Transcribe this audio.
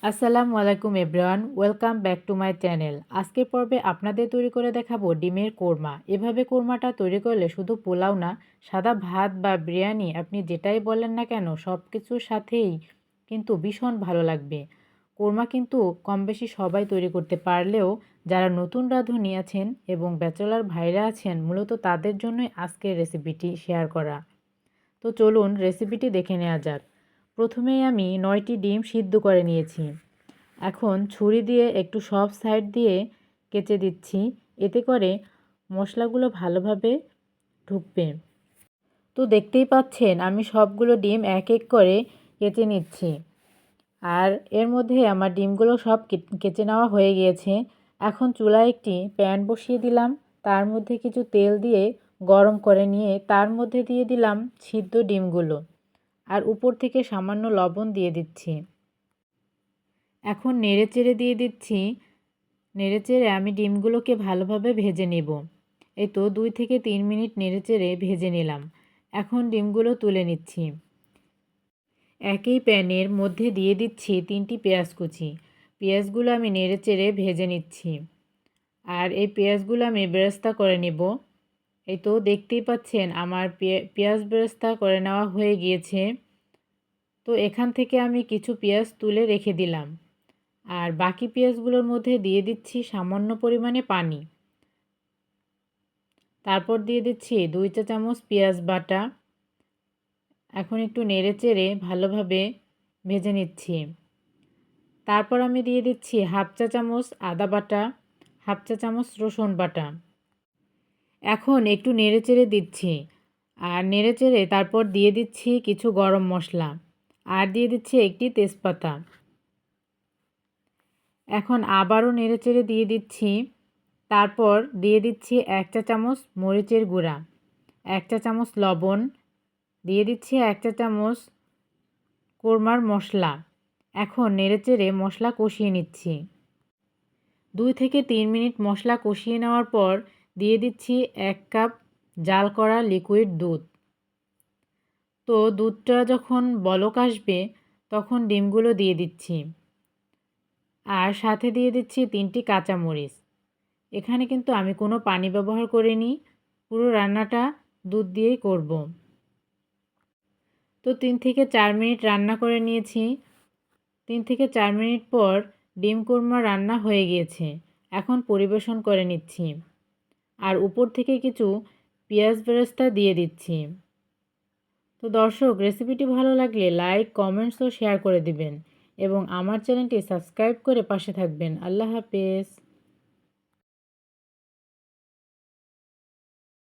আসসালামু আলাইকুম everyone, welcome back to my channel. আজকের পর্বে আপনাদের তৈরি করে দেখাবো ডিমের কোরমা। এভাবে কোরমাটা তৈরি করলে শুধু পোলাও না, সাদা ভাত বা বিরিয়ানি আপনি যেটাই বলেন না কেন সব কিছুর সাথেই কিন্তু ভীষণ ভালো লাগবে। কোরমা কিন্তু কম বেশি সবাই তৈরি করতে পারলেও যারা নতুন রাঁধুনি আছেন এবং ব্যাচেলর ভাইরা আছেন মূলত তাদের জন্যই আজকের রেসিপিটি শেয়ার করা। তো চলুন রেসিপিটি দেখে নেওয়া যাক। প্রথমেই আমি 9টি ডিম সিদ্ধ করে নিয়েছি। এখন ছুরি দিয়ে একটু সব সাইড দিয়ে কেচে দিচ্ছি, এতে করে মশলাগুলো ভালোভাবে ঢুকবে। তো দেখতেই পাচ্ছেন আমি সবগুলো ডিম এক এক করে কেচে নিচ্ছি। আর এর মধ্যে আমার ডিমগুলো সব কেচে নেওয়া হয়ে গিয়েছে। এখন চুলায় একটি প্যান বসিয়ে দিলাম, তার মধ্যে কিছু তেল দিয়ে গরম করে নিয়ে তার মধ্যে দিয়ে দিলাম সিদ্ধ ডিমগুলো আর উপর থেকে সামান্য লবণ দিয়ে দিচ্ছি। এখন নেড়েচেড়ে দিয়ে দিচ্ছি। নেড়েচেড়ে আমি ডিমগুলোকে ভালোভাবে ভেজে নেব। এই তো 2 থেকে 3 মিনিট নেড়েচেড়ে ভেজে নিলাম। এখন ডিমগুলো তুলে নিচ্ছি। একই প্যানের মধ্যে দিয়ে দিচ্ছি 3টি পেঁয়াজ কুচি। পেঁয়াজগুলো আমি নেড়েচেড়ে ভেজে নিচ্ছি। আর এই পেঁয়াজগুলো আমি বেরেস্তা করে নেব। এই তো দেখতেই পাচ্ছেন আমার পেঁয়াজ বেরেস্তা করে নেওয়া হয়ে গিয়েছে। তো এখান থেকে আমি কিছু পেঁয়াজ তুলে রেখে দিলাম। আর বাকি পেঁয়াজগুলোর মধ্যে দিয়ে দিচ্ছি সামান্য পরিমাণে পানি। তারপর দিয়ে দিচ্ছি 2 চা চামচ পেঁয়াজ বাটা। এখন একটু নেড়েচেড়ে ভালোভাবে ভেজে নিচ্ছি। তারপর আমি দিয়ে দিচ্ছি হাফ চা চামচ আদা বাটা, হাফ চা চামচ রসুন বাটা। এখন একটু নেড়েচেড়ে দিচ্ছি। আর নেড়েচেড়ে তারপর দিয়ে দিচ্ছি কিছু গরম মশলা আর দিয়ে দিচ্ছি একটি তেজপাতা। এখন আবারও নেড়েচেড়ে দিয়ে দিচ্ছি। তারপর দিয়ে দিচ্ছি 1 চা চামচ মরিচের গুঁড়া, 1 চা চামচ লবণ, দিয়ে দিচ্ছি 1 চা চামচ কোরমার মশলা। এখন নেড়েচেড়ে মশলা কষিয়ে নিচ্ছি। 2 থেকে 3 মিনিট মশলা কষিয়ে নেওয়ার পর দিয়ে দিচ্ছি 1 কাপ জাল করা লিকুইড দুধ। তো দুধটা যখন বলক আসবে তখন ডিমগুলো দিয়ে দিচ্ছি। আর সাথে দিয়ে দিচ্ছি 3টি কাঁচামরিচ। এখানে কিন্তু আমি কোনো পানি ব্যবহার করিনি, পুরো রান্নাটা দুধ দিয়েই করব। তো 3 থেকে 4 মিনিট রান্না করে নিয়েছি। 3 থেকে 4 মিনিট পর ডিম কোরমা রান্না হয়ে গিয়েছে। এখন পরিবেশন করে নিচ্ছি। আর উপর থেকে কিছু পেঁয়াজ বেরেস্তা দিয়ে দিচ্ছি। তো দর্শক, রেসিপিটি ভালো লাগলে লাইক, কমেন্টস ও শেয়ার করে দিবেন এবং আমার চ্যানেলটি সাবস্ক্রাইব করে পাশে থাকবেন। আল্লাহ হাফেজ।